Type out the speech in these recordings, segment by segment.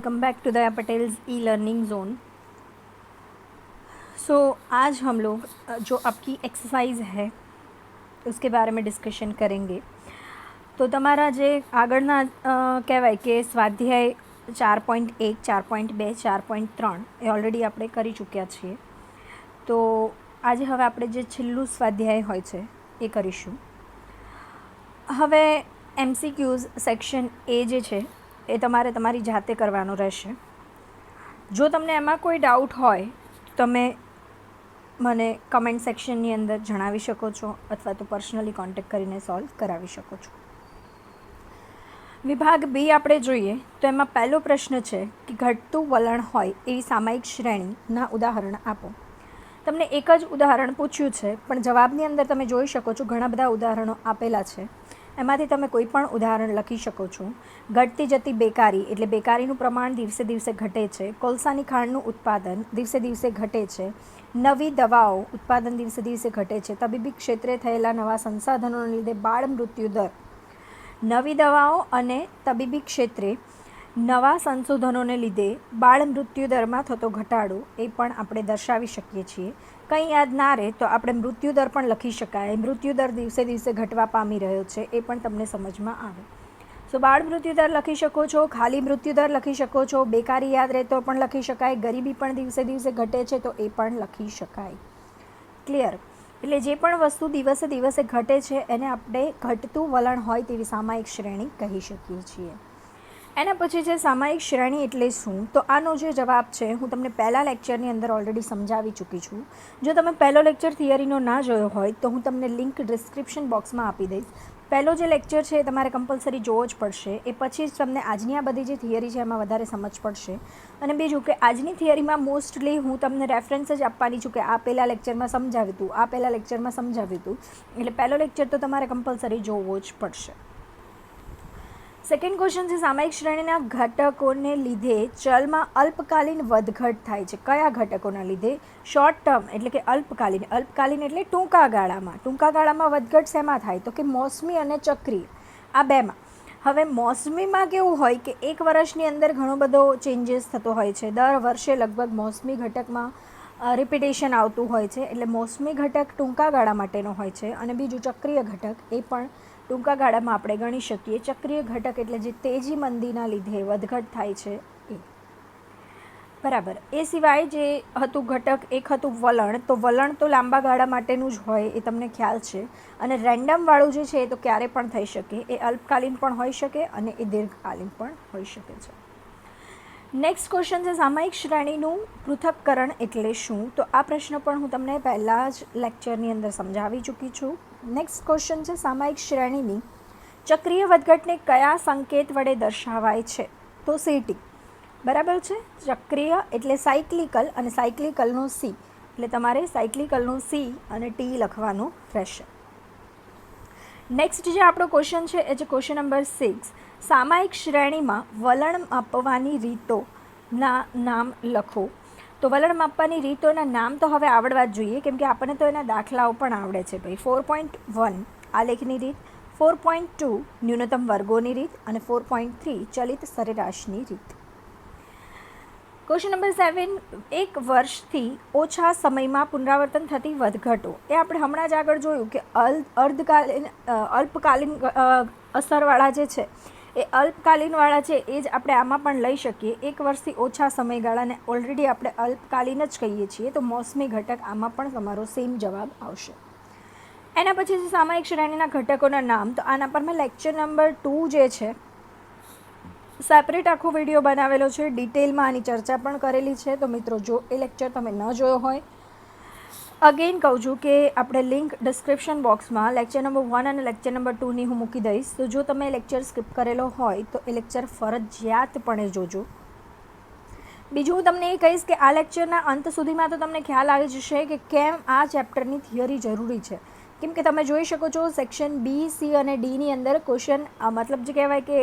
Welcome back to Daya Patel's e learning zone. So आज हम लोग जो आपकी एक्सरसाइज है उसके बारे में डिस्कशन करेंगे। तो तमारा जे आगळना कहेवाय के स्वाध्याय 4.1 4.2 4.3 ए ऑलरेडी આપણે કરી ચૂક્યા છીએ। તો આજે હવે આપણે જે છેલ્લું સ્વાધ્યાય હોય છે એ કરીશું। હવે MCQs સેક્શન એ જે છે એ તમારે તમારી જાતે કરવાનો રહેશે। જો તમને એમાં કોઈ ડાઉટ હોય તો તમે મને કમેન્ટ સેક્શનની અંદર જણાવી શકો છો અથવા તો પર્સનલી કોન્ટેક્ટ કરીને સોલ્વ કરાવી શકો છો। વિભાગ બી આપણે જોઈએ તો એમાં પહેલો પ્રશ્ન છે કે ઘટતું વલણ હોય એવી સામાયિક શ્રેણીના ઉદાહરણ આપો। તમને એક જ ઉદાહરણ પૂછ્યું છે પણ જવાબની અંદર તમે જોઈ શકો છો ઘણા બધા ઉદાહરણો આપેલા છે। એમાંથી તમે કોઈ પણ ઉદાહરણ લખી શકો છો। ઘટતી જતી બેકારી એટલે બેકારીનું પ્રમાણ દિવસે દિવસે ઘટે છે। કોલસાની ખાણનું ઉત્પાદન દિવસે દિવસે ઘટે છે। નવી દવાઓ ઉત્પાદન દિવસે દિવસે ઘટે છે। તબીબી ક્ષેત્રે થયેલા નવા સંસાધનોને લીધે બાળ મૃત્યુ દર। નવી દવાઓ અને તબીબી ક્ષેત્રે નવા સંશોધનોને લીધે બાળ મૃત્યુ દરમાં થતો ઘટાડો એ પણ આપણે દર્શાવી શકીએ છીએ। કંઈ યાદ ના રહે તો આપણે મૃત્યુ દર પણ લખી શકાય। મૃત્યુ દર દિવસે દિવસે ઘટવા પામી રહ્યો છે એ પણ તમને સમજમાં આવે। સો બાળ મૃત્યુ દર લખી શકો છો, ખાલી મૃત્યુ દર લખી શકો છો, બેકારી યાદ રહે તો પણ લખી શકાય, ગરીબી પણ દિવસે દિવસે ઘટે છે તો એ પણ લખી શકાય। ક્લિયર? એટલે જે પણ વસ્તુ દિવસે દિવસે ઘટે છે એને આપણે ઘટતું વલણ હોય તેવી સામાયિક શ્રેણી કહી શકીએ છીએ। એના પછી છે સામાયિક શ્રેણી એટલે શું? તો આનો જે જવાબ છે હું તમને પહેલાં લેક્ચરની અંદર ઓલરેડી સમજાવી ચૂકી છું। જો તમે પહેલો લેક્ચર થિયરીનો ના જોયો હોય તો હું તમને લિંક ડિસ્ક્રિપ્શન બોક્સમાં આપી દઈશ। પહેલો જે લેક્ચર છે એ તમારે કમ્પલસરી જોવો જ પડશે, એ પછી જ તમને આજની આ બધી જે થિયરી છે એમાં વધારે સમજ પડશે। અને બીજું કે આજની થિયરીમાં મોસ્ટલી હું તમને રેફરન્સ જ આપવાની છું કે આ પહેલાં લેક્ચરમાં સમજાવ્યું હતું, આ પહેલાં લેક્ચરમાં સમજાવ્યું હતું, એટલે પહેલો લેક્ચર તો તમારે કમ્પલસરી જોવો જ પડશે। સેકન્ડ ક્વેશ્ચન છે સામાયિક શ્રેણીના ઘટકોને લીધે ચલમાં અલ્પકાલીન વધઘટ થાય છે। કયા ઘટકોના લીધે? શોર્ટ ટર્મ એટલે કે અલ્પકાલીન, અલ્પકાલીન એટલે ટૂંકા ગાળામાં। ટૂંકા ગાળામાં વધઘટ શેમાં થાય? તો કે મોસમી અને ચક્રીય, આ બેમાં। હવે મોસમીમાં કેવું હોય કે એક વર્ષની અંદર ઘણો બધો ચેન્જીસ થતો હોય છે। દર વર્ષે લગભગ મોસમી ઘટકમાં રિપીટેશન આવતું હોય છે, એટલે મોસમી ઘટક ટૂંકા ગાળા માટેનો હોય છે। અને બીજું ચક્રીય ઘટક એ પણ ટૂંકા ગાળામાં આપણે ગણી શકીએ। ચક્રીય ઘટક એટલે જે તેજી મંદીના લીધે વધઘટ થાય છે એ, બરાબર। એ સિવાય જે હતું ઘટક, એક હતું વલણ। તો વલણ તો લાંબા ગાળા માટેનું જ હોય એ તમને ખ્યાલ છે, અને રેન્ડમવાળું જે છે એ તો ક્યારે પણ થઈ શકે। એ અલ્પકાલીન પણ હોઈ શકે અને એ દીર્ઘકાલીન પણ હોઈ શકે છે। નેક્સ્ટ ક્વેશ્ચન છે સામાયિક શ્રેણીનું પૃથક્કરણ એટલે શું? તો આ પ્રશ્ન પણ હું તમને પહેલાં જ લેક્ચરની અંદર સમજાવી ચૂકી છું। નેક્સ્ટ ક્વેશ્ચન છે સામાયિક શ્રેણીની ચક્રીય વધઘટને કયા સંકેત વડે દર્શાવાય છે? તો CT, બરાબર છે। ચક્રીય એટલે સાયક્લિકલ અને સાયક્લિકલનો C, એટલે તમારે સાયક્લિકલનો C અને T લખવાનું રહેશે। નેક્સ્ટ જે આપણો ક્વેશ્ચન છે એ છે ક્વેશ્ચન નંબર 6, સામાયિક શ્રેણીમાં વલણ માપવાની રીતોના નામ લખો। તો વલણ માપવાની રીતોના નામ તો હવે આવડવા જ જોઈએ, કેમ કે આપણને તો એના દાખલાઓ પણ આવડે છે ભાઈ। 4.1 આલેખની રીત, 4.2 ન્યૂનતમ વર્ગોની રીત અને 4.3 ચલિત સરેરાશની રીત। ક્વેશ્ચન નંબર 7, એક વર્ષથી ઓછા સમયમાં પુનરાવર્તન થતી વધઘટો। એ આપણે હમણાં જ આગળ જોયું કે અલ્પકાલીન અસરવાળા જે છે એ અલ્પકાલીનવાળા છે એ જ આપણે આમાં પણ લઈ શકીએ। એક વર્ષથી ઓછા સમયગાળાને ઓલરેડી આપણે અલ્પકાલીન જ કહીએ છીએ, તો મોસમી ઘટક આમાં પણ તમારો સેમ જવાબ આવશે। એના પછી છે સામાયિક શ્રેણીના ઘટકોના નામ। તો આના પર મેં લેક્ચર નંબર 2 જે છે સેપરેટ આખો વિડીયો બનાવેલો છે, ડિટેલમાં આની ચર્ચા પણ કરેલી છે। તો મિત્રો જો એ લેક્ચર તમે ન જોયો હોય, અગેન કહું છું કે આપણે લિંક ડિસ્ક્રિપ્શન બોક્સમાં લેક્ચર નંબર 1 અને લેક્ચર નંબર 2ની હું મૂકી દઈશ। તો જો તમે લેક્ચર સ્કીપ કરેલો હોય તો એ લેક્ચર ફરજિયાતપણે જોજો। બીજું હું તમને એ કહીશ કે આ લેક્ચરના અંત સુધીમાં તો તમને ખ્યાલ આવી જશે કે કેમ આ ચેપ્ટરની થિયરી જરૂરી છે। કેમ કે તમે જોઈ શકો છો સેક્શન B, C અને Dની અંદર ક્વેશ્ચન મતલબ જે કહેવાય કે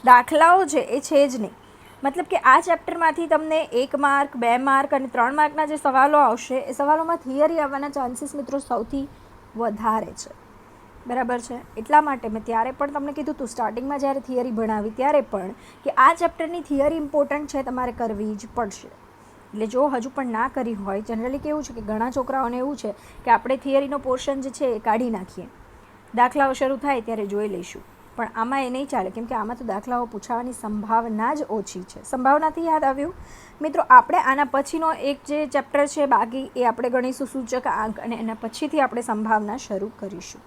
દાખલાઓ છે એ છે જ નહીં। મતલબ કે આ ચેપ્ટરમાંથી તમને 1 માર્ક, 2 માર્ક અને 3 માર્કના જે સવાલો આવશે એ સવાલોમાં થિયરી આવવાના ચાન્સીસ મિત્રો સૌથી વધારે છે, બરાબર છે. એટલા માટે મેં ત્યારે પણ તમને કીધું હતું સ્ટાર્ટિંગમાં જ્યારે થિયરી ભણાવી ત્યારે પણ કે આ ચેપ્ટરની થિયરી ઇમ્પોર્ટન્ટ છે, તમારે કરવી જ પડશે. એટલે જો હજુ પણ ના કરી હોય, જનરલી કેવું છે કે ઘણા છોકરાઓને એવું છે કે આપણે થિયરીનો પોર્શન જે છે એ કાઢી નાખીએ, દાખલાઓ શરૂ થાય ત્યારે જોઈ લઈશું, પણ આમાં એ નહીં ચાલે, કેમ કે આમાં તો દાખલાઓ પૂછાવાની સંભાવના જ ઓછી છે. સંભાવનાથી યાદ આવ્યું મિત્રો, આપણે આના પછીનો એક જે ચેપ્ટર છે બાકી એ આપણે ગણીશું સૂચક આંક, અને એના પછીથી આપણે સંભાવના શરૂ કરીશું.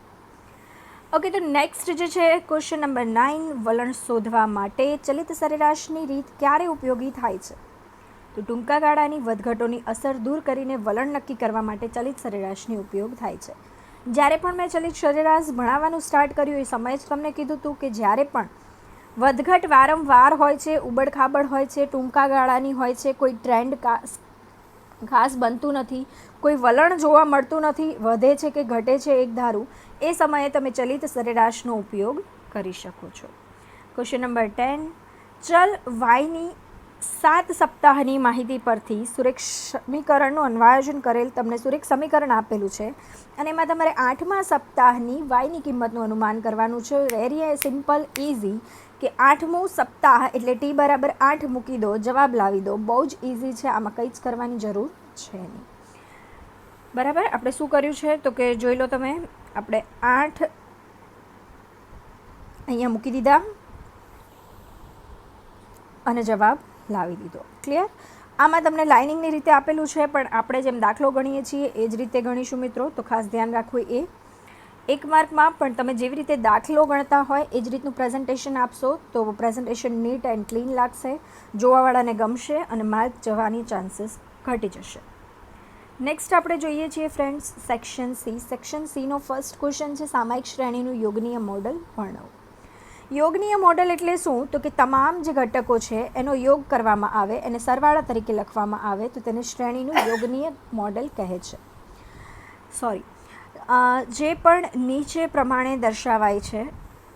ઓકે, તો નેક્સ્ટ જે છે ક્વેશ્ચન નંબર 9, વલણ શોધવા માટે ચલિત સરેરાશની રીત ક્યારે ઉપયોગી થાય છે? તો ટૂંકા ગાળાની વધઘટોની અસર દૂર કરીને વલણ નક્કી કરવા માટે ચલિત સરેરાશની ઉપયોગ થાય છે. જ્યારે પણ મેં ચલિત સરેરાશ ભણાવવાનું સ્ટાર્ટ કર્યું એ સમયે જ તમને કીધું હતું કે જ્યારે પણ વધઘટ વારંવાર હોય છે, ઉબડખાબડ હોય છે, ટૂંકા ગાળાની હોય છે, કોઈ ટ્રેન્ડ ખાસ બનતું નથી, કોઈ વલણ જોવા મળતું નથી, વધે છે કે ઘટે છે એક ધારું, એ સમયે તમે ચલિત સરેરાશનો ઉપયોગ કરી શકો છો. ક્વેશ્ચન નંબર 10, ચલ વાયની 7 સપ્તાહની માહિતી પરથી સુરેખ સમીકરણનું અન્વયન કરેલ તમને સુરેખ સમીકરણ આપેલું છે અને એમાં તમારે 8મા સપ્તાહની વાયની કિંમતનું અનુમાન કરવાનું છે. વેરી સિમ્પલ ઇઝી કે 8મું સપ્તાહ એટલે t બરાબર 8 મૂકી દો, જવાબ લાવી દો. બહુ જ ઇઝી છે, આમાં કંઈ જ કરવાની જરૂર છે નહીં. બરાબર, આપણે શું કર્યું છે તો કે જોઈ લો તમે, આપણે 8 અહીંયા મૂકી દીધા અને જવાબ લાવી દીધો. ક્લિયર? આમાં તમને લાઇનિંગની રીતે આપેલું છે, પણ આપણે જેમ દાખલો ગણીએ છીએ એ જ રીતે ગણીશું મિત્રો, તો ખાસ ધ્યાન રાખવું. એ 1 માર્કમાં પણ તમે જેવી રીતે દાખલો ગણતા હોય એ જ રીતનું પ્રેઝન્ટેશન આપશો તો પ્રેઝન્ટેશન નીટ એન્ડ ક્લીન લાગશે, જોવાવાળાને ગમશે અને માર્ક જવાની ચાન્સીસ ઘટી જશે. નેક્સ્ટ આપણે જોઈએ છીએ ફ્રેન્ડ્સ સેક્શન સી. સેક્શન સીનો ફર્સ્ટ ક્વેશ્ચન છે સામાયિક શ્રેણીનું યોગનીય મોડલ વર્ણવો. યોગનીય મોડલ એટલે શું? તો કે તમામ જે ઘટકો છે એનો યોગ કરવામાં આવે, એને સરવાળા તરીકે લખવામાં આવે તો તેને શ્રેણીનું યોગનીય મોડલ કહે છે. જે પણ નીચે પ્રમાણે દર્શાવાય છે,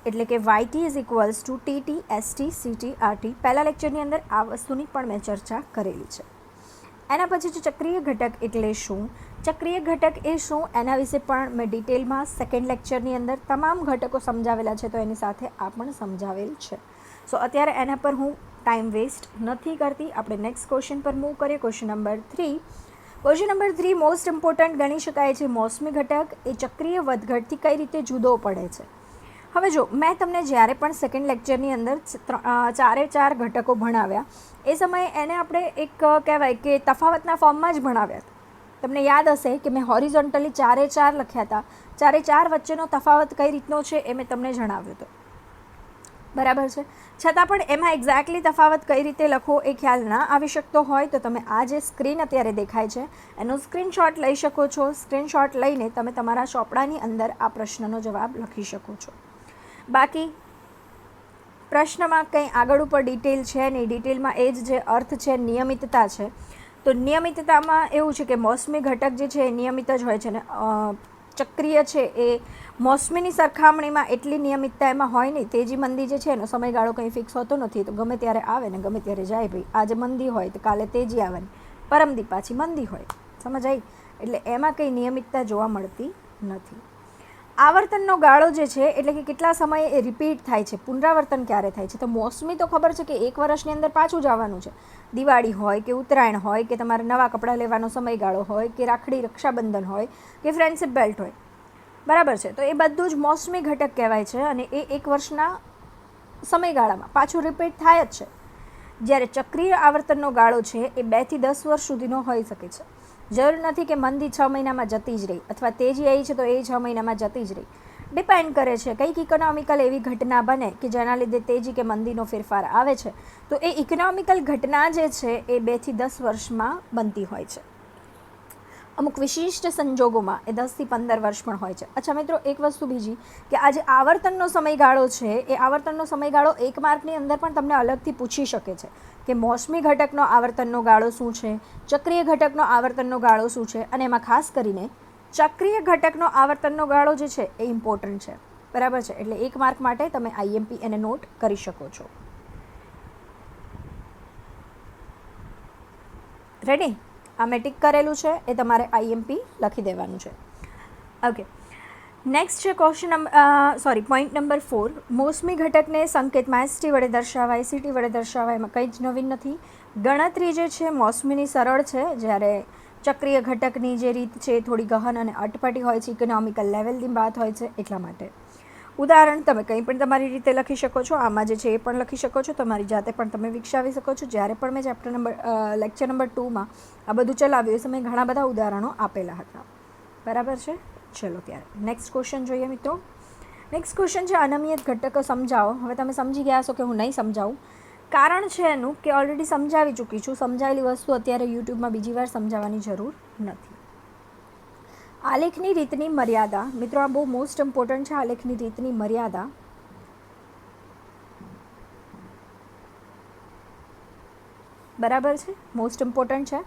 એટલે કે YT is equals to TT ST CT RT. પહેલાં લેક્ચરની અંદર આ વસ્તુની પણ મેં ચર્ચા કરેલી છે. એના પછી છે ચક્રીય ઘટક એટલે શું? ચક્રીય ઘટક એ શું એના વિશે પણ મેં ડિટેલમાં સેકન્ડ લેક્ચરની અંદર તમામ ઘટકો સમજાવેલા છે, તો એની સાથે આ પણ સમજાવેલ છે. સો અત્યારે એના પર હું ટાઈમ વેસ્ટ નથી કરતી, આપણે નેક્સ્ટ ક્વેશ્ચન પર મૂવ કરીએ. Question number 3. Question number 3 most important ગણી શકાય છે. મોસમી ઘટક એ ચક્રીય વધઘટથી કઈ રીતે જુદો પડે છે? હવે જો મેં તમને જ્યારે પણ સેકન્ડ લેક્ચરની અંદર 4 ઘટકો ભણાવ્યા એ સમયે એને આપણે એક કહેવાય કે તફાવતના ફોર્મમાં જ ભણાવ્યા હતા. તમને યાદ હશે કે મેં હોરિઝોન્ટલી 4 લખ્યા હતા, 4 વચ્ચેનો તફાવત કઈ રીતનો છે એ મેં તમને જણાવ્યો હતો. બરાબર છે. છતાં પણ એમાં એક્ઝેક્ટલી તફાવત કઈ રીતે લખો એ ખ્યાલ ના આવી શકતો હોય તો તમે આ જે સ્ક્રીન અત્યારે દેખાય છે એનો સ્ક્રીનશોટ લઈ શકો છો. સ્ક્રીનશોટ લઈને તમે તમારા ચોપડાની અંદર આ પ્રશ્નનો જવાબ લખી શકો છો. બાકી પ્રશ્નમાં કંઈ આગળ ઉપર ડિટેલ છે નહીં, ડિટેલમાં એ જ જે અર્થ છે નિયમિતતા છે. તો નિયમિતતામાં એવું છે કે મોસમી ઘટક જે છે એ નિયમિત જ હોય છે ને ચક્રીય છે એ મોસમીની સરખામણીમાં એટલી નિયમિતતા એમાં હોય નહીં. તેજી મંદી જે છે એનો સમયગાળો કંઈ ફિક્સ હોતો નથી, તો ગમે ત્યારે આવે ને ગમે ત્યારે જાય. ભાઈ આજે મંદી હોય તો કાલે તેજી આવવાની, પરમદી પાછી મંદી હોય, સમજ આવી? એટલે એમાં કંઈ નિયમિતતા જોવા મળતી નથી. આવર્તનનો ગાળો જે છે એટલે કે કેટલા સમયે એ રિપીટ થાય છે, પુનરાવર્તન ક્યારે થાય છે? તો મોસમી તો ખબર છે કે 1 વર્ષની અંદર પાછું જ આવવાનું છે. દિવાળી હોય કે ઉત્તરાયણ હોય કે તમારે નવા કપડાં લેવાનો સમયગાળો હોય કે રાખડી રક્ષાબંધન હોય કે ફ્રેન્ડશિપ બેલ્ટ હોય, બરાબર છે, તો એ બધું જ મોસમી ઘટક કહેવાય છે અને એ 1 વર્ષના સમયગાળામાં પાછું રિપીટ થાય જ છે. જ્યારે ચક્રીય આવર્તનનો ગાળો છે એ 2 થી 10 વર્ષ સુધીનો હોઈ શકે છે. જરૂર નથી કે મંદી 6 મહિનામાં જતી જ રહી અથવા તેજી આવી છે તો એ 6 મહિનામાં જતી જ રહી. ડિપેન્ડ કરે છે કંઈક ઇકોનોમિકલ એવી ઘટના બને કે જેના લીધે તેજી કે મંદીનો ફેરફાર આવે છે, તો એ ઇકોનોમિકલ ઘટના જે છે એ 2 થી 10 વર્ષમાં બનતી હોય છે. અમુક વિશિષ્ટ સંજોગોમાં એ 10 થી 15 વર્ષ પણ હોય છે. અચ્છા મિત્રો, એક વસ્તુ બીજી કે આ જે આવર્તનનો સમયગાળો છે એ આવર્તનનો સમયગાળો 1 માર્કની અંદર પણ તમને અલગથી પૂછી શકે છે કે મોસમી ઘટકનો આવર્તનનો ગાળો શું છે, ચક્રીય ઘટકનો આવર્તનનો ગાળો શું છે, અને એમાં ખાસ કરીને ચક્રીય ઘટકનો આવર્તનનો ગાળો જે છે એ ઇમ્પોર્ટન્ટ છે. બરાબર છે, એટલે 1 માર્ક માટે તમે IMP એને નોટ કરી શકો છો. રેડી? આ મેં ટિક કરેલું છે એ તમારે IMP લખી દેવાનું છે. ઓકે, નેક્સ્ટ છે પોઈન્ટ નંબર 4. મોસમી ઘટકને સંકેતમાં એસટી વડે દર્શાવાય, સીટી વડે દર્શાવાય, એમાં કંઈ જ નવીન નથી. ગણતરી જે છે મોસમીની સરળ છે, જ્યારે ચક્રીય ઘટકની જે રીત છે એ થોડી ગહન અને અટપટી હોય છે, ઇકોનોમિકલ લેવલની વાત હોય છે એટલા માટે. ઉદાહરણ તમે કંઈ પણ તમારી રીતે લખી શકો છો, આમાં જે છે એ પણ લખી શકો છો, તમારી જાતે પણ તમે વિકસાવી શકો છો. જ્યારે પણ મેં લેક્ચર નંબર 2માં આ બધું ચલાવ્યું એ સમયે ઘણા બધા ઉદાહરણો આપેલા હતા. બરાબર છે. ચલો ત્યારે નેક્સ્ટ ક્વેશ્ચન જોઈએ મિત્રો. નેક્સ્ટ ક્વેશ્ચન છે અનિયમિત ઘટકો સમજાવો. હવે તમે સમજી ગયા છો કે હું નહીં સમજાવું. કારણ છે એનું કે ઓલરેડી સમજાવી ચૂકી છું. સમજાવેલી વસ્તુ અત્યારે યુટ્યુબમાં બીજી વાર સમજાવવાની જરૂર નથી. આલેખની રીતની મર્યાદા. મિત્રો આ બહુ મોસ્ટ ઇમ્પોર્ટન્ટ છે. આલેખની રીતની મર્યાદા બરાબર છે, મોસ્ટ ઇમ્પોર્ટન્ટ છે.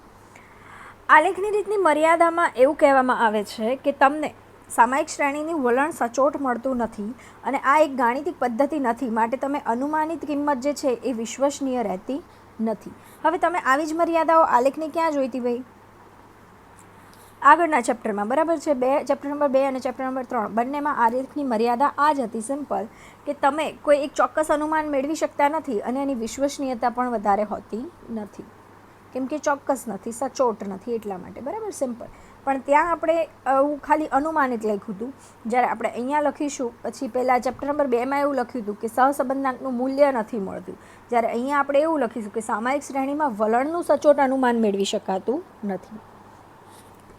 આલેખની રીતની મર્યાદામાં એવું કહેવામાં આવે છે કે તમને સામાયિક શ્રેણીની વલણ સચોટ મળતું નથી અને આ એક ગાણિતિક પદ્ધતિ નથી, માટે તમે અનુમાનિત કિંમત જે છે એ વિશ્વસનીય રહેતી નથી. હવે તમે આવી જ મર્યાદાઓ આલેખની ક્યાં જોઈતી ભાઈ? આગળના ચેપ્ટરમાં. બરાબર છે. ચેપ્ટર નંબર 2 અને ચેપ્ટર નંબર 3 બંનેમાં આલેખની મર્યાદા આ જ હતી, સિમ્પલ, કે તમે કોઈ એક ચોક્કસ અનુમાન મેળવી શકતા નથી અને એની વિશ્વસનીયતા પણ વધારે હોતી નથી, કેમ કે ચોક્કસ નથી, સચોટ નથી એટલા માટે. બરાબર, સિમ્પલ. પણ ત્યાં આપણે ખાલી અનુમાનિત લખ્યું હતું. જ્યારે આપણે અહીંયા લખીશું પછી પહેલાં ચેપ્ટર નંબર 2માં એવું લખ્યું હતું કે સહસંબંધાંકનું મૂલ્ય નથી મળતું, જ્યારે અહીંયા આપણે એવું લખીશું કે સામાયિક શ્રેણીમાં વલણનું સચોટ અનુમાન મેળવી શકાતું નથી.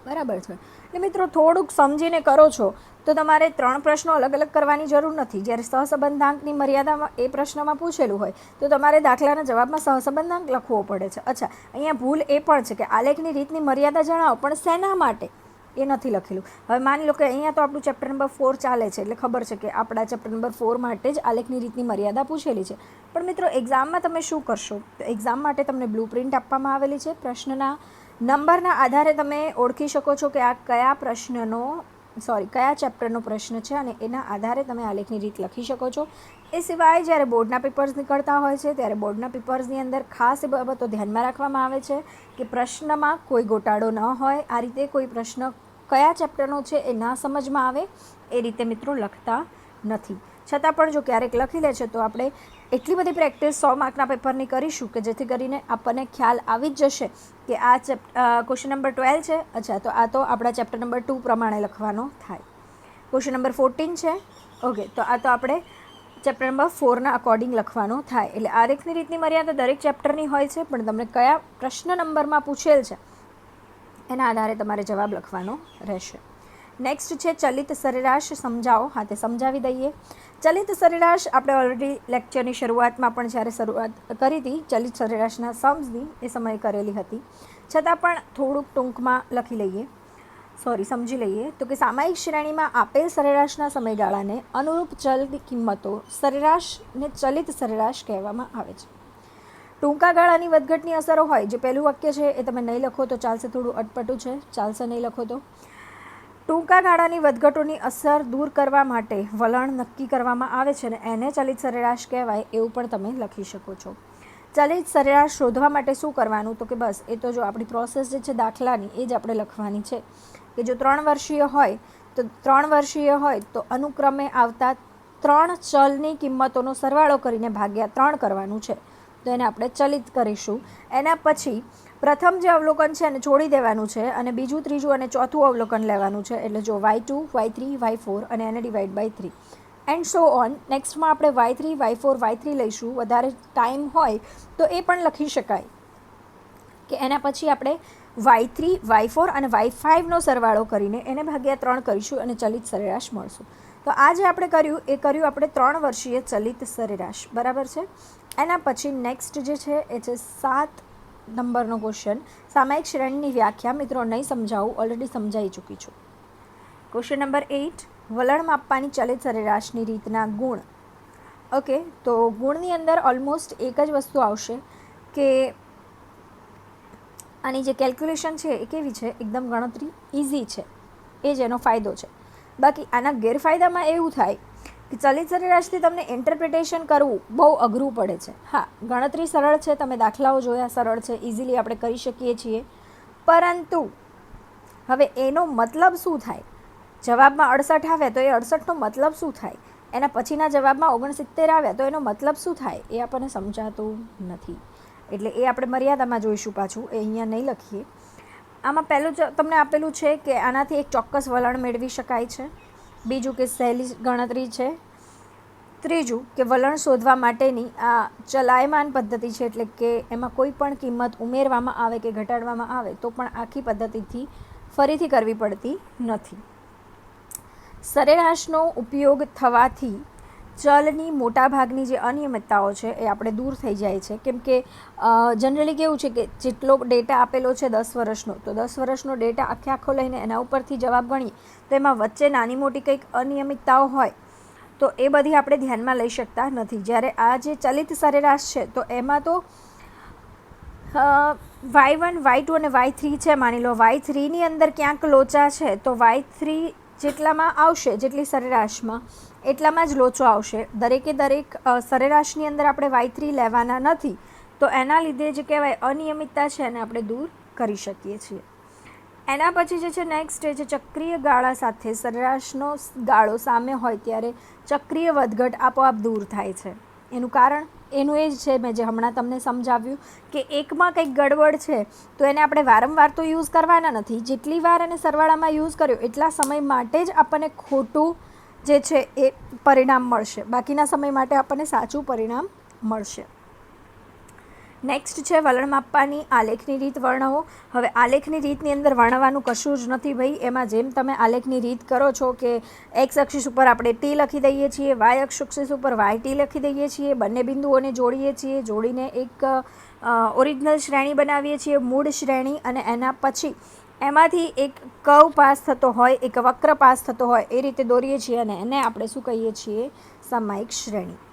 બરાબર છે. એટલે મિત્રો થોડુંક સમજીને કરો છો તો તમારે 3 પ્રશ્નો અલગ અલગ કરવાની જરૂર નથી. જ્યારે સહસંબંધાંકની મર્યાદામાં એ પ્રશ્નમાં પૂછેલું હોય તો તમારે દાખલાના જવાબમાં સહસંબંધાંક લખવો પડે છે. અચ્છા, અહીંયા ભૂલ એ પણ છે કે આલેખની રીતની મર્યાદા જણાવો, પણ શેના માટે એ નથી લખેલું. હવે માની લો કે અહીંયા તો આપણું ચેપ્ટર નંબર 4 ચાલે છે, એટલે ખબર છે કે આપણા ચેપ્ટર નંબર 4 માટે જ આલેખની રીતની મર્યાદા પૂછેલી છે. પણ મિત્રો એક્ઝામમાં તમે શું કરશો? તો એક્ઝામ માટે તમને બ્લુ પ્રિન્ટ આપવામાં આવેલી છે. પ્રશ્નના નંબરના આધારે તમે ઓળખી શકો છો કે આ કયા ચેપ્ટરનો પ્રશ્ન છે અને એના આધારે તમે આલેખની રીત લખી શકો છો. એ સિવાય જ્યારે બોર્ડના પેપર્સ નીકળતા હોય છે ત્યારે બોર્ડના પેપર્સની અંદર ખાસ એ બાબતો ધ્યાનમાં રાખવામાં આવે છે કે પ્રશ્નમાં કોઈ ગોટાળો ન હોય. આ રીતે કોઈ પ્રશ્ન કયા ચેપ્ટરનો છે એ ના સમજમાં આવે એ રીતે મિત્રો લખતા નથી. છતાં પણ જો ક્યારેક લખી લે છે તો આપણે એટલી બધી પ્રેક્ટિસ 100 માર્કના પેપરની કરીશું કે જેથી કરીને આપણને ખ્યાલ આવી જ જશે કે આ ક્વેશ્ચન નંબર 12 છે. અચ્છા, તો આ તો આપણા ચેપ્ટર નંબર 2 પ્રમાણે લખવાનો થાય. ક્વેશ્ચન નંબર 14 છે, ઓકે, તો આ તો આપણે ચેપ્ટર નંબર 4ના અકોર્ડિંગ લખવાનો થાય. એટલે આલેખની રીતની મર્યાદા દરેક ચેપ્ટરની હોય છે, પણ તમને કયા પ્રશ્ન નંબરમાં પૂછેલ છે એના આધારે તમારે જવાબ લખવાનો રહેશે. નેક્સ્ટ છે ચલિત સરેરાશ સમજાવો. હા, તે સમજાવી દઈએ. ચલિત સરેરાશ આપણે ઓલરેડી લેક્ચરની શરૂઆતમાં પણ જ્યારે શરૂઆત કરી હતી ચલિત સરેરાશના સમ્સની એ સમયે કરેલી હતી, છતાં પણ થોડુંક ટૂંકમાં સમજી લઈએ. તો કે સામાયિક શ્રેણીમાં આપેલ સરેરાશના સમયગાળાને અનુરૂપ ચલની કિંમતો સરેરાશને ચલિત સરેરાશ કહેવામાં આવે છે. ટૂંકા ગાળાની વધઘટની અસરો હોય, જે પહેલું વાક્ય છે એ તમે નહીં લખો તો ચાલશે, થોડું અટપટું છે, ચાલશે નહીં લખો તો. ટૂંકા ગાળાની વધઘટોની અસર દૂર કરવા માટે વલણ નક્કી કરવામાં આવે છે અને એને ચલિત સરેરાશ કહેવાય એવું પણ તમે લખી શકો છો. ચલિત સરેરાશ શોધવા માટે શું કરવાનું? તો કે બસ એ તો જો આપણી પ્રોસેસ જે છે દાખલાની એ જ આપણે લખવાની છે કે જો 3 વર્ષીય હોય તો અનુક્રમે આવતા 3 ચલની કિંમતોનો સરવાળો કરીને ભાગ્યા 3 કરવાનું છે, તો એને આપણે ચલિત કરીશું. એના પછી પ્રથમ જે અવલોકન છે એને છોડી દેવાનું છે અને બીજું, ત્રીજું અને ચોથું અવલોકન લેવાનું છે. એટલે જો y2, y3, y4 અને એને divide by 3 and so on. નેક્સ્ટમાં આપણે y3, y4, y3 લઈશું. વધારે ટાઈમ હોય તો એ પણ લખી શકાય કે એના પછી આપણે y3, y4 અને y5નો સરવાળો કરીને એને ભાગ્યા 3 કરીશું અને ચલિત સરેરાશ મળશું. તો આ જે આપણે કર્યું એ કર્યું આપણે 3 વર્ષીય ચલિત સરેરાશ. બરાબર છે. એના પછી નેક્સ્ટ જે છે એ છે 7 નંબરનો ક્વેશ્ચન, સામાયિક શ્રેણીની વ્યાખ્યા. મિત્રો નહીં સમજાવું, ઓલરેડી સમજાવી ચૂકી છું. ક્વેશ્ચન નંબર 8, વલણ માપવાની ચલિત સરેરાશની રીતના ગુણ. ઓકે, તો ગુણની અંદર ઓલમોસ્ટ એક જ વસ્તુ આવશે કે આની જે કેલ્ક્યુલેશન છે એ કેવી છે, એકદમ ગણતરી ઇઝી છે, એ જ એનો ફાયદો છે. બાકી આના ગેરફાયદામાં એવું થાય કે ચલિત સરેરાશથી તમને ઇન્ટરપ્રિટેશન કરવું બહુ અઘરું પડે છે. હા, ગણતરી સરળ છે, તમે દાખલાઓ જોયા, સરળ છે, ઇઝીલી આપણે કરી શકીએ છીએ, પરંતુ હવે એનો મતલબ શું થાય? જવાબમાં 68 આવ્યા તો એ 68નો મતલબ શું થાય, એના પછીના જવાબમાં 69 આવ્યા તો એનો મતલબ શું થાય, એ આપણને સમજાતું નથી. એટલે એ આપણે મર્યાદામાં જોઈશું પાછું, એ અહીંયા નહીં લખીએ. આમાં પહેલું તમને આપેલું છે કે આનાથી એક ચોક્કસ વલણ મેળવી શકાય છે. બીજું કે સહેલી ગણતરી છે. ત્રીજું કે વલણ શોધવા માટેની આ ચલાયમાન પદ્ધતિ છે, એટલે કે એમાં કોઈ પણ કિંમત ઉમેરવામાં આવે કે ઘટાડવામાં આવે તો પણ આખી પદ્ધતિથી ફરીથી કરવી પડતી નથી. સરેરાશનો ઉપયોગ થવાથી ચલની મોટાભાગની જે અનિયમિતતાઓ છે એ આપણે દૂર થઈ જાય છે. કેમ કે જનરલી કેવું છે કે જેટલો ડેટા આપેલો છે 10 વર્ષનો, તો 10 વર્ષનો ડેટા આખો લઈને એના ઉપરથી જવાબ ગણીએ તો એમાં વચ્ચે નાની મોટી કંઈક અનિયમિતતાઓ હોય તો એ બધી આપણે ધ્યાનમાં લઈ શકતા નથી. જ્યારે આ જે ચલિત સરેરાશ છે તો એમાં તો Y1, Y2 અને Y3 છે. માની લો Y3ની અંદર ક્યાંક લોચા છે તો Y3 જેટલામાં આવશે, જેટલી સરેરાશમાં એટલામાં જ લોચો આવશે. દરેક સરેરાશની અંદર આપણે Y3 લેવાના નથી, તો એના લીધે જે કહેવાય અનિયમિતતા છે એને આપણે દૂર કરી શકીએ છીએ. એના પછી જે છે નેક્સ્ટ એ છે ચક્રીય ગાળા સાથે સરેરાશનો ગાળો સામે હોય ત્યારે ચક્રીય વધઘટ આપોઆપ દૂર થાય છે. એનું કારણ એનું એ જ છે, મેં જે હમણાં તમને સમજાવ્યું કે એકમાં કંઈક ગડબડ છે તો એને આપણે વારંવાર તો યુઝ કરવાના નથી. જેટલી વાર એને સરવાળામાં યુઝ કર્યો એટલા સમય માટે જ આપણને ખોટું જે છે એ પરિણામ મળશે, બાકીના સમય માટે આપણને સાચું પરિણામ મળશે. નેક્સ્ટ છે વલણ માપવાની આલેખની રીત વર્ણવો. હવે આલેખની રીતની અંદર વર્ણવાનું કશું જ નથી ભાઈ. એમાં જેમ તમે આલેખની રીત કરો છો કે એક્સ અક્ષિસ ઉપર આપણે ટી લખી દઈએ છીએ, વાય અક્ષિસ ઉપર વાય ટી લખી દઈએ છીએ, બંને બિંદુઓને જોડીએ છીએ, જોડીને એક ઓરિજિનલ શ્રેણી બનાવીએ છીએ, મૂળ શ્રેણી, અને એના પછી એમાંથી એક કર્વ પાસ થતો હોય, એક વક્ર પાસ થતો હોય, એ રીતે દોરીએ છીએ અને એને આપણે શું કહીએ છીએ, સામાયિક શ્રેણી.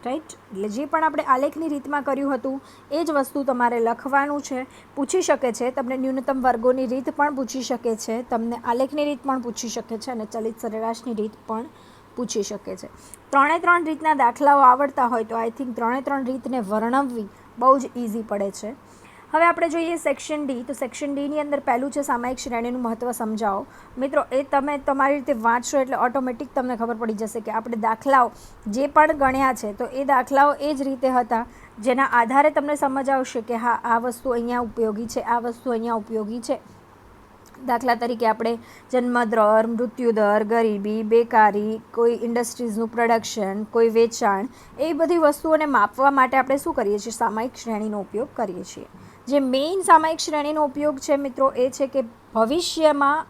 રાઈટ. એટલે જે પણ આપણે આલેખની રીતમાં કર્યું હતું એ જ વસ્તુ તમારે લખવાનું છે. પૂછી શકે છે તમને ન્યૂનતમ વર્ગોની રીત પણ પૂછી શકે છે, તમને આલેખની રીત પણ પૂછી શકે છે, અને ચલિત સરેરાશની રીત પણ પૂછી શકે છે. 3 રીતના દાખલાઓ આવડતા હોય તો આઈ થિંક 3 રીતને વર્ણવવી બહુ જ ઇઝી પડે છે. હવે આપણે જોઈએ સેક્શન ડી. તો સેક્શન ડીની અંદર પહેલું છે સામાયિક શ્રેણીનું મહત્ત્વ સમજાવો. મિત્રો એ તમે તમારી રીતે વાંચશો એટલે ઓટોમેટિક તમને ખબર પડી જશે કે આપણે દાખલાઓ જે પણ ગણ્યા છે તો એ દાખલાઓ એ જ રીતે હતા જેના આધારે તમને સમજ આવશે કે હા આ વસ્તુ અહીંયા ઉપયોગી છે, આ વસ્તુ અહીંયા ઉપયોગી છે. દાખલા તરીકે આપણે જન્મદર, મૃત્યુદર, ગરીબી, બેકારી, કોઈ ઇન્ડસ્ટ્રીઝનું પ્રોડક્શન, કોઈ વેચાણ, એ બધી વસ્તુઓને માપવા માટે આપણે શું કરીએ છીએ, સામાયિક શ્રેણીનો ઉપયોગ કરીએ છીએ. જે મેઇન સામાયિક શ્રેણીનો ઉપયોગ છે મિત્રો એ છે કે ભવિષ્યમાં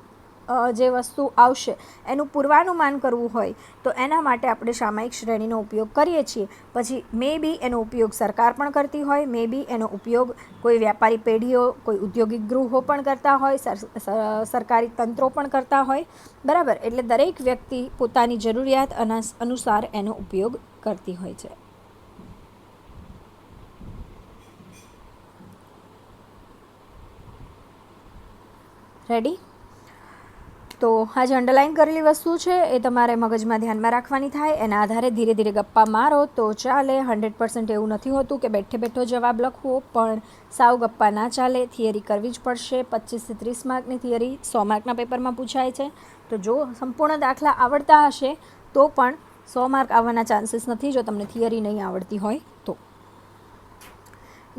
જે વસ્તુ આવશે એનું પૂર્વાનુમાન કરવું હોય તો એના માટે આપણે સામાયિક શ્રેણીનો ઉપયોગ કરીએ છીએ. પછી મે બી એનો ઉપયોગ સરકાર પણ કરતી હોય, મે બી એનો ઉપયોગ કોઈ વ્યાપારી પેઢીઓ, કોઈ ઉદ્યોગિક ગૃહો પણ કરતા હોય, સરકારી તંત્રો પણ કરતા હોય, બરાબર. એટલે દરેક વ્યક્તિ પોતાની જરૂરિયાત અનુસાર એનો ઉપયોગ કરતી હોય છે. રેડી? તો આ જે અંડરલાઇન કરેલી વસ્તુ છે એ તમારે મગજમાં ધ્યાનમાં રાખવાની થાય. એના આધારે ધીરે ધીરે ગપ્પા મારો તો ચાલે. 100% એવું નથી હોતું કે બેઠો જવાબ લખવો, પણ સાવ ગપ્પા ના ચાલે. થિયરી કરવી જ પડશે. 25 થી 30 માર્કની થિયરી 100 માર્કના પેપરમાં પૂછાય છે. તો જો સંપૂર્ણ દાખલા આવડતા હશે તો પણ 100 માર્ક આવવાના ચાન્સીસ નથી જો તમને થિયરી નહીં આવડતી હોય તો.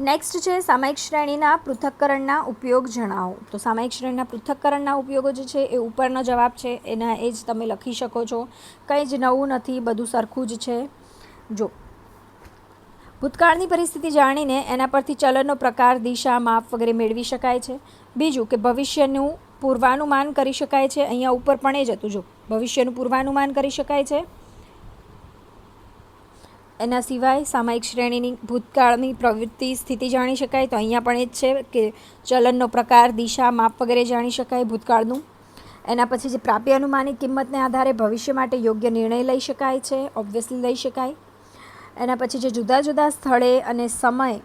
નેક્સ્ટ છે સામાયિક શ્રેણીના પૃથક્કરણના ઉપયોગ જણાવો. તો સામાયિક શ્રેણીના પૃથક્કરણના ઉપયોગો જે છે એ ઉપરનો જવાબ છે એના એ જ તમે લખી શકો છો. કંઈ જ નવું નથી, બધું સરખું જ છે. જો ભૂતકાળની પરિસ્થિતિ જાણીને એના પરથી ચલનનો પ્રકાર, દિશા, માપ વગેરે મેળવી શકાય છે. બીજું કે ભવિષ્યનું પૂર્વાનુમાન કરી શકાય છે. અહીંયા ઉપર પણ એ જ હતું, જો ભવિષ્યનું પૂર્વાનુમાન કરી શકાય છે. એના સિવાય સામાયિક શ્રેણીની ભૂતકાળની પ્રવૃત્તિ, સ્થિતિ જાણી શકાય. તો અહીંયા પણ એ જ છે કે ચલનનો પ્રકાર, દિશા, માપ વગેરે જાણી શકાય ભૂતકાળનું. એના પછી જે પ્રાપ્ય અનુમાનિત કિંમતને આધારે ભવિષ્ય માટે યોગ્ય નિર્ણય લઈ શકાય છે, ઓબ્વિયસલી લઈ શકાય. એના પછી જે જુદા જુદા સ્થળે અને સમય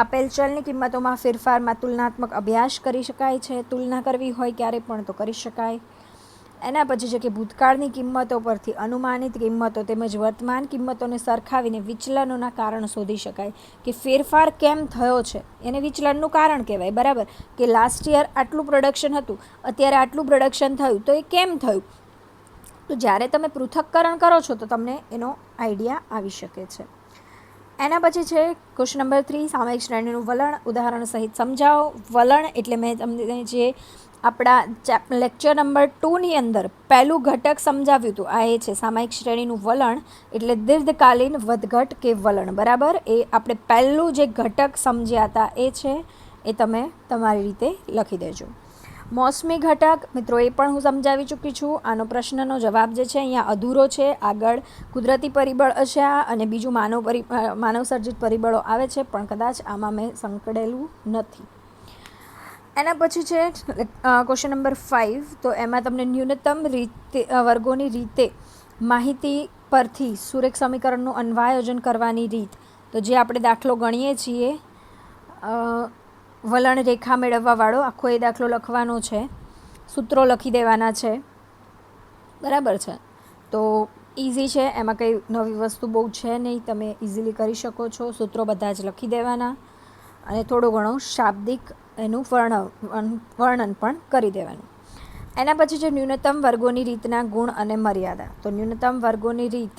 આપેલ ચલની કિંમતોમાં ફેરફારમાં તુલનાત્મક અભ્યાસ કરી શકાય છે. તુલના કરવી હોય ક્યારે પણ તો કરી શકાય. એના પછી છે કે ભૂતકાળની કિંમતો પરથી અનુમાનિત કિંમતો તેમજ વર્તમાન કિંમતોને સરખાવીને વિચલનોના કારણ શોધી શકાય કે ફેરફાર કેમ થયો છે, એને વિચલનનું કારણ કહેવાય, બરાબર. કે લાસ્ટ યર આટલું પ્રોડક્શન હતું, અત્યારે આટલું પ્રોડક્શન થયું, તો એ કેમ થયું, તો જ્યારે તમે પૃથક્કરણ કરો છો તો તમને એનો આઈડિયા આવી શકે છે. એના પછી છે ક્વેશ્ચન નંબર 3, સામયિક શ્રેણીનું વલણ ઉદાહરણ સહિત સમજાવો. વલણ એટલે મેં તમને જે આપણા લેક્ચર નંબર 2ની અંદર પહેલું ઘટક સમજાવ્યું હતું, આ એ છે સામયિક શ્રેણીનું વલણ એટલે દીર્ઘકાલીન વધઘટ કે વલણ. બરાબર, એ આપણે પહેલું જે ઘટક સમજ્યા હતા એ છે, એ તમે તમારી રીતે લખી દેજો. મોસમી ઘટક મિત્રો એ પણ હું સમજાવી ચૂકી છું. આનો પ્રશ્નનો જવાબ જે છે અહીંયા અધૂરો છે. આગળ કુદરતી પરિબળ હશે અને બીજું માનવ સર્જિત પરિબળો આવે છે, પણ કદાચ આમાં મેં સંકળેલું નથી. એના પછી છે ક્વેશ્ચન નંબર 5, તો એમાં તમને ન્યૂનતમ વર્ગોની રીતે માહિતી પરથી સુરેખ સમીકરણનું અન્વયોજન કરવાની રીત. તો જે આપણે દાખલો ગણીએ છીએ, વલણ રેખા મેળવવાવાળો આખો એ દાખલો લખવાનો છે, સૂત્રો લખી દેવાના છે. બરાબર છે, તો ઇઝી છે, એમાં કંઈ નવી વસ્તુ બહુ છે નહીં, તમે ઇઝીલી કરી શકો છો. સૂત્રો બધા જ લખી દેવાના અને થોડું ઘણું શાબ્દિક એનું વર્ણન પણ કરી દેવાનું. એના પછી છે ન્યૂનતમ વર્ગોની રીતના ગુણ અને મર્યાદા. તો ન્યૂનતમ વર્ગોની રીત,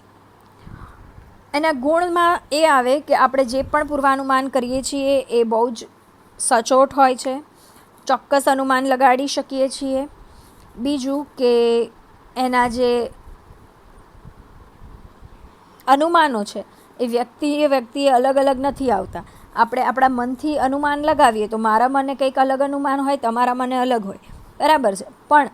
એના ગુણમાં એ આવે કે આપણે જે પણ પૂર્વાનુમાન કરીએ છીએ એ બહુ જ સચોટ હોય છે, ચોક્કસ અનુમાન લગાડી શકીએ છીએ. બીજું કે એના જે અનુમાનો છે એ વ્યક્તિએ અલગ અલગ નથી આવતા. આપણે આપણા મનથી અનુમાન લગાવીએ તો મારા મને કંઈક અલગ અનુમાન હોય, તમારા મને અલગ હોય. બરાબર છે, પણ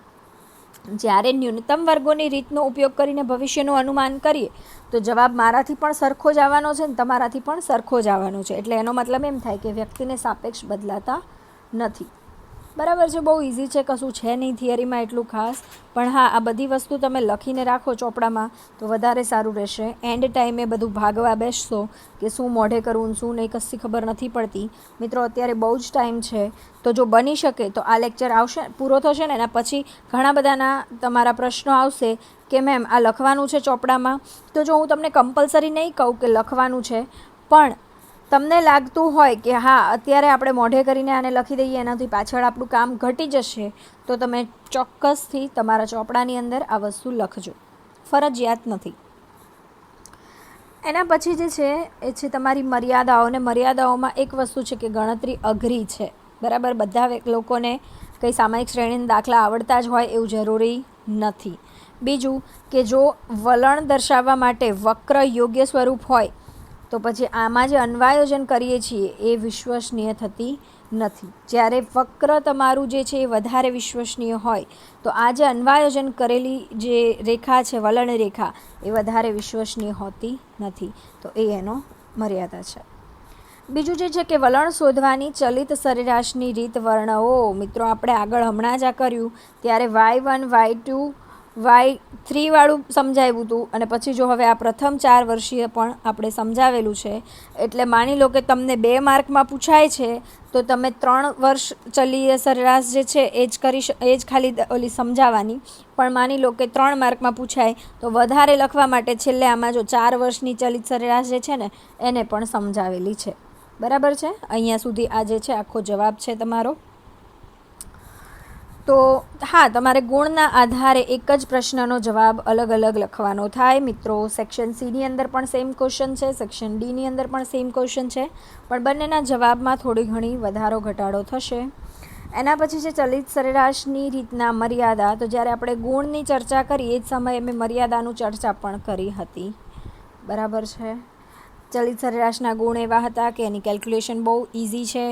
જ્યારે ન્યૂનતમ વર્ગોની રીતનો ઉપયોગ કરીને ભવિષ્યનું અનુમાન કરીએ તો જવાબ મારાથી પણ સરખો જ આવવાનો છે ને તમારાથી પણ સરખો જ આવવાનો છે. એટલે એનો મતલબ એમ થાય કે વ્યક્તિને સાપેક્ષ બદલાતા નથી. બરાબર છે, બહુ ઇઝી છે, કશું છે નહીં થિયરીમાં એટલું ખાસ. પણ હા, આ બધી વસ્તુ તમે લખીને રાખો ચોપડામાં તો વધારે સારું રહેશે. એન્ડ ટાઈમે બધું ભાગવા બેસશો કે શું મોઢે કરવું શું નહીં, કશી ખબર નથી પડતી. મિત્રો અત્યારે બહુ જ ટાઈમ છે, તો જો બની શકે તો આ લેક્ચર આવશે, પૂરો થશે ને એના પછી ઘણા બધાના તમારા પ્રશ્નો આવશે કે મેમ આ લખવાનું છે ચોપડામાં. તો જો હું તમને કમ્પલસરી નહીં કહું કે લખવાનું છે, પણ તમને લાગતું હોય કે હા અત્યારે આપણે મોઢે કરીને આને લખી દઈએ, એનાથી પાછળ આપણું કામ ઘટી જશે, તો તમે ચોક્કસથી તમારા ચોપડાની અંદર આ વસ્તુ લખજો, ફરજિયાત નથી. એના પછી જે છે એ છે તમારી મર્યાદાઓ. અને મર્યાદાઓમાં એક વસ્તુ છે કે ગણતરી અઘરી છે. બરાબર, બધા લોકોને કંઈ સામયિક શ્રેણીના દાખલા આવડતા જ હોય એવું જરૂરી નથી. બીજું કે જો વલણ દર્શાવવા માટે વક્ર યોગ્ય સ્વરૂપ હોય તો પછી આમાં જે અન્વયોજન કરીએ છીએ એ વિશ્વસનીય થતી નથી. જ્યારે વક્ર તમારું જે છે એ વધારે વિશ્વસનીય હોય તો આ જે અન્વયોજન કરેલી જે રેખા છે, વલણ રેખા, એ વધારે વિશ્વસનીય હોતી નથી. તો એ એનો મર્યાદા છે. બીજું જે છે કે વલણ શોધવાની ચલિત સરેરાશની રીત વર્ણવો. મિત્રો આપણે આગળ હમણાં જ આ કર્યું ત્યારે Y1, Y2, Y3 વાળું સમજાવ્યું હતું અને પછી જો હવે આ પ્રથમ 4 વર્ષીય પણ આપણે સમજાવેલું છે. એટલે માની લો કે તમને 2 માર્કમાં પૂછાય છે તો તમે 3 વર્ષ ચલીય સરેરાશ જે છે એ જ ખાલી ઓલી સમજાવવાની. પણ માની લો કે 3 માર્કમાં પૂછાય તો વધારે લખવા માટે છેલ્લે આમાં જો 4 વર્ષની ચલિત સરેરાશ જે છે ને એને પણ સમજાવેલી છે. બરાબર છે, અહીંયા સુધી આ જે છે આખો જવાબ છે તમારો. તો હા, તમારે ગુણના આધારે એક જ પ્રશ્નનો જવાબ અલગ અલગ લખવાનો થાય. મિત્રો સેક્શન સીની અંદર પણ સેમ ક્વેશ્ચન છે, સેક્શન ડીની અંદર પણ સેમ ક્વેશ્ચન છે, પણ બંનેના જવાબમાં થોડી ઘણી વધારો ઘટાડો થશે. એના પછી છે ચલિત સરેરાશની રીતના મર્યાદા. તો જ્યારે આપણે ગુણની ચર્ચા કરી એ જ સમયે મેં મર્યાદાનું ચર્ચા પણ કરી હતી. બરાબર છે, ચલિત સરેરાશના ગુણ એવા હતા કે એની કેલ્ક્યુલેશન બહુ ઇઝી છે.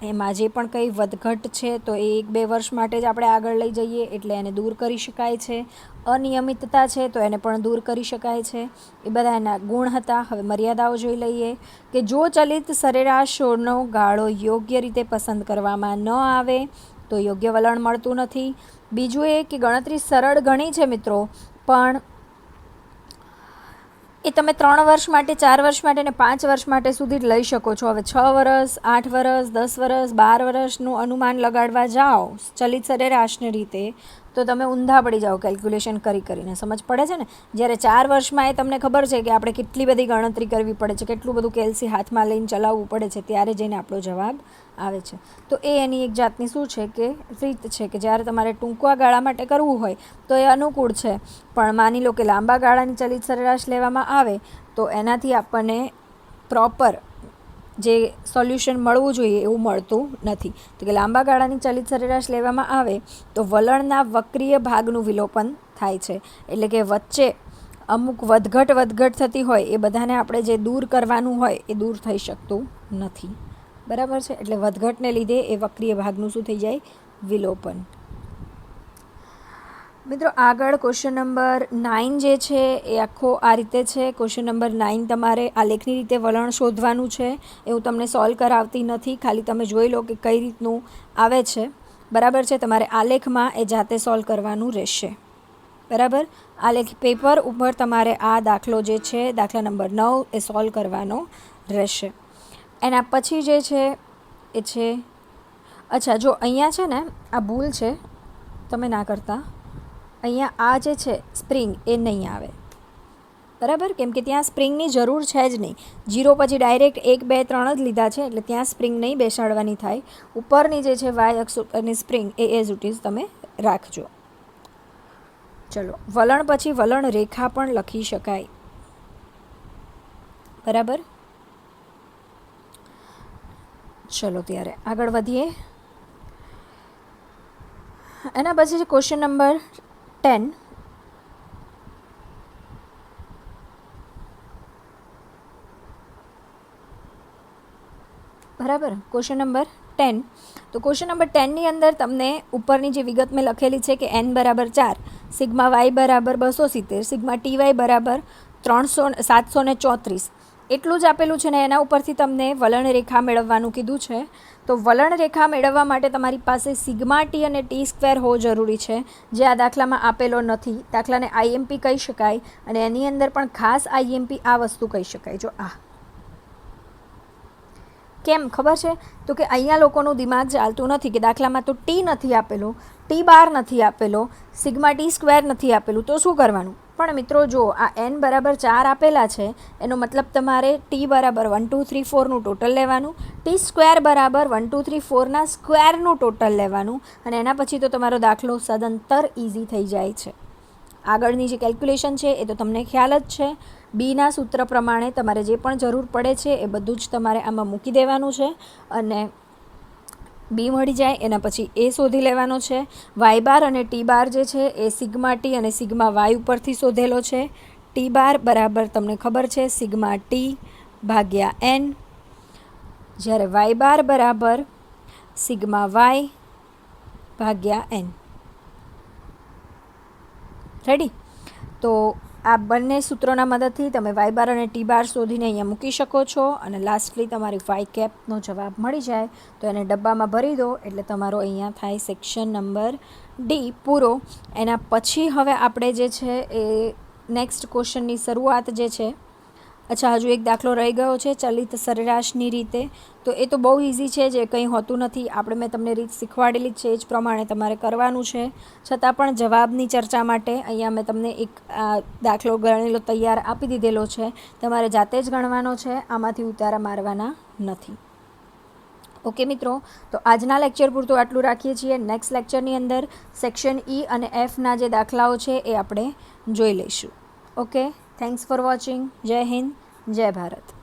એમાં જે પણ કંઈ વધઘટ છે તો એ 1-2 વર્ષ માટે જ આપણે આગળ લઈ જઈએ એટલે એને દૂર કરી શકાય છે. અનિયમિતતા છે તો એને પણ દૂર કરી શકાય છે. એ બધા એના ગુણ હતા. હવે મર્યાદાઓ જોઈ લઈએ કે જો ચલિત સરેરાશનો ગાળો યોગ્ય રીતે પસંદ કરવામાં ન આવે તો યોગ્ય વલણ મળતું નથી. બીજું એ કે ગણતરી સરળ ઘણી છે મિત્રો, પણ એ તમે 3 વર્ષ માટે, 4 વર્ષ માટે અને 5 વર્ષ માટે સુધી જ લઈ શકો છો. હવે 6 વર્ષ, 8 વર્ષ, 10 વર્ષ, 12 વર્ષનું અનુમાન લગાડવા જાઓ ચલિત સરેરાશની રીતે તો તમે ઊંધા પડી જાઓ કેલ્ક્યુલેશન કરીને. સમજ પડે છે ને? જ્યારે 4 વર્ષમાં એ તમને ખબર છે કે આપણે કેટલી બધી ગણતરી કરવી પડે છે, કેટલું બધું કેલ્સી હાથમાં લઈને ચલાવવું પડે છે, ત્યારે જઈને આપણો જવાબ આવે છે. તો એ એની એક જાતની શું છે કે રીત છે કે જ્યારે તમારે ટૂંકા ગાળા માટે કરવું હોય તો એ અનુકૂળ છે, પણ માની લો કે લાંબા ગાળાની ચલિત સરેરાશ લેવામાં આવે તો એનાથી આપણને પ્રોપર જે સોલ્યુશન મળવું જોઈએ એવું મળતું નથી. તો કે લાંબા ગાળાની ચલિત સરેરાશ લેવામાં આવે તો વલણના વક્રીય ભાગનું વિલોપન થાય છે. એટલે કે વચ્ચે અમુક વધઘટ થતી હોય એ બધાને આપણે જે દૂર કરવાનું હોય એ દૂર થઈ શકતું નથી. બરાબર છે? એટલે વધઘટને લીધે એ વક્રીય ભાગનું શું થઈ જાય? વિલોપન. મિત્રો આગળ ક્વેશ્ચન નંબર 9 જે છે એ આખો આ રીતે છે. ક્વેશ્ચન નંબર 9 તમારે આલેખની રીતે વલણ શોધવાનું છે. એ હું તમને સોલ્વ કરાવતી નથી, ખાલી તમે જોઈ લો કે કઈ રીતનું આવે છે. બરાબર છે? તમારે આલેખમાં એ જાતે સોલ્વ કરવાનું રહેશે. બરાબર? આલેખ પેપર ઉપર તમારે આ દાખલો જે છે દાખલા નંબર 9 એ સોલ્વ કરવાનો રહેશે. એના પછી જે છે એ છે, અચ્છા જો અહીંયા છે ને આ ભૂલ છે, તમે ના કરતા. અહીંયા આ જે છે સ્પ્રિંગ એ નહીં આવે. બરાબર? કેમ કે ત્યાં સ્પ્રિંગની જરૂર છે જ નહીં. 0 પછી ડાયરેક્ટ 1 2 3 જ લીધા છે, એટલે ત્યાં સ્પ્રિંગ નહીં બેસાડવાની થાય. ઉપરની જે છે વાય અક્ષ અને spring A as it is તમે રાખજો. ચલો, વલણ પછી વલણ રેખા પણ લખી શકાય. બરાબર? ચલો ત્યારે આગળ વધીએ. એના પછી ક્વેશ્ચન નંબર 10. બરાબર? Question number 10. તો ક્વેશ્ચન નંબર 10ની અંદર તમને ઉપરની જે વિગત મેં લખેલી છે કે n બરાબર 4, સિગ્મા વાય બરાબર 270, સિગ્મા ટી વાય બરાબર 734 એટલું જ આપેલું છે ને એના ઉપરથી તમને વલણ રેખા મેળવવાનું કીધું છે. તો વલણ રેખા મેળવવા માટે તમારી પાસે સિગ્મા ટી અને ટી સ્ક્વેર હોવો જરૂરી છે, જે આ દાખલામાં આપેલો નથી. દાખલાને આઈએમપી કહી શકાય, અને એની અંદર પણ ખાસ આઈએમપી આ વસ્તુ કહી શકાય. જો આ કેમ ખબર છે? તો કે અહીંયા લોકોનું દિમાગ ચાલતું નથી કે દાખલામાં તો ટી નથી આપેલો, ટી બાર નથી આપેલો, સિગ્મા ટી સ્ક્વેર નથી આપેલું, તો શું કરવાનું? પણ મિત્રો જો આ n બરાબર 4 આપેલા છે, એનો મતલબ તમારે ટી બરાબર 1 2 3 4નું ટોટલ લેવાનું, ટી સ્ક્વેર બરાબર 1 2 3 4ના સ્ક્વેરનું ટોટલ લેવાનું, અને એના પછી તો તમારો દાખલો સદંતર ઇઝી થઈ જાય છે. આગળની જે કેલ્ક્યુલેશન છે એ તો તમને ખ્યાલ જ છે. બીના સૂત્ર પ્રમાણે તમારે જે પણ જરૂર પડે છે એ બધું જ તમારે આમાં મૂકી દેવાનું છે, અને બી મળી જાય એના પછી એ શોધી લેવાનો છે. વાય બાર અને ટી બાર જે છે એ સિગ્મા ટી અને સિગ્મા વાય ઉપરથી શોધેલો છે. ટી બાર બરાબર તમને ખબર છે સિગ્મા ટી ભાગ્યા એન, જ્યારે વાય બાર બરાબર સિગ્મા વાય ભાગ્યા એન. રેડી? તો આ બંને સૂત્રોના મદદથી તમે વાય બાર અને ટી બાર શોધીને અહીંયા મૂકી શકો છો, અને લાસ્ટલી તમારી વાય કેપનો જવાબ મળી જાય તો એને ડબ્બામાં ભરી દો, એટલે તમારો અહીંયા થાય સેક્શન નંબર ડી પૂરો. એના પછી હવે આપણે જે છે એ નેક્સ્ટ ક્વેશ્ચનની શરૂઆત જે છે, અચ્છા હજુ એક દાખલો રહી ગયો છે ચલિત સરેરાશની રીતે. તો એ તો બહુ ઇઝી છે, જે કંઈ હોતું નથી. આપણે મેં તમને રીત શીખવાડેલી જ છે, એ જ પ્રમાણે તમારે કરવાનું છે. છતાં પણ જવાબની ચર્ચા માટે અહીંયા મેં તમને એક દાખલો ગણેલો તૈયાર આપી દીધેલો છે. તમારે જાતે જ ગણવાનો છે, આમાંથી ઉતારા મારવાના નથી. ઓકે મિત્રો, તો આજના લેક્ચર પૂરતું આટલું રાખીએ છીએ. નેક્સ્ટ લેક્ચરની અંદર સેક્શન ઈ અને એફના જે દાખલાઓ છે એ આપણે જોઈ લઈશું. Okay, thanks for watching. જય હિન્દ, જય ભારત.